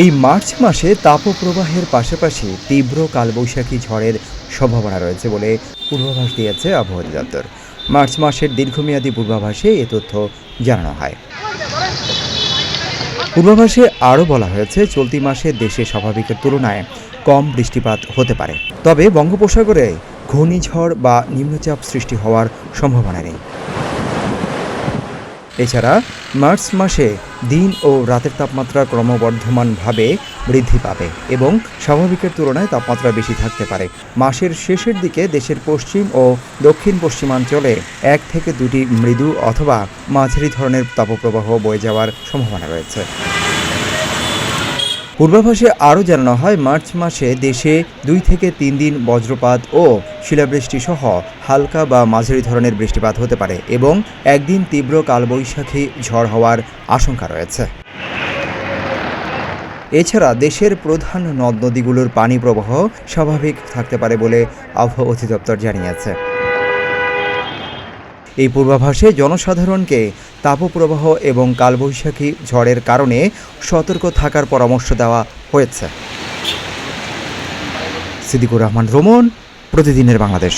এই মার্চ মাসে তাপপ্রবাহের পাশাপাশি তীব্র কালবৈশাখী ঝড়ের সম্ভাবনা রয়েছে বলে পূর্বাভাস দিয়েছে আবহাওয়া অধিদপ্তর। মার্চ মাসের দীর্ঘমেয়াদী পূর্বাভাসে এ তথ্য জানানো হয়। পূর্বাভাসে আরও বলা হয়েছে, চলতি মাসে দেশে স্বাভাবিকের তুলনায় কম বৃষ্টিপাত হতে পারে, তবে বঙ্গোপসাগরে ঘূর্ণিঝড় বা নিম্নচাপ সৃষ্টি হওয়ার সম্ভাবনা নেই। এছাড়া মার্চ মাসে দিন ও রাতের তাপমাত্রা ক্রমবর্ধমানভাবে বৃদ্ধি পাবে এবং স্বাভাবিকের তুলনায় তাপমাত্রা বেশি থাকতে পারে। মাসের শেষের দিকে দেশের পশ্চিম ও দক্ষিণ পশ্চিমাঞ্চলে 1 থেকে 2টি মৃদু অথবা মাঝারি ধরনের তাপপ্রবাহ বয়ে যাওয়ার সম্ভাবনা রয়েছে। পূর্বাভাসে আরও জানানো হয়, মার্চ মাসে দেশে 2 থেকে 3 দিন বজ্রপাত ও শিলাবৃষ্টি সহ হালকা বা মাঝারি ধরনের বৃষ্টিপাত হতে পারে এবং একদিন তীব্র কালবৈশাখী ঝড় হওয়ার আশঙ্কা রয়েছে। এছাড়া দেশের প্রধান নদ নদীগুলোর পানি প্রবাহ স্বাভাবিক থাকতে পারে বলে আবহাওয়া অধিদপ্তর জানিয়েছে। এই পূর্বাভাসে জনসাধারণকে তাপপ্রবাহ এবং কালবৈশাখী ঝড়ের কারণে সতর্ক থাকার পরামর্শ দেওয়া হয়েছে। সিদ্দিকুর রহমান রোমন, প্রতিদিনের বাংলাদেশ।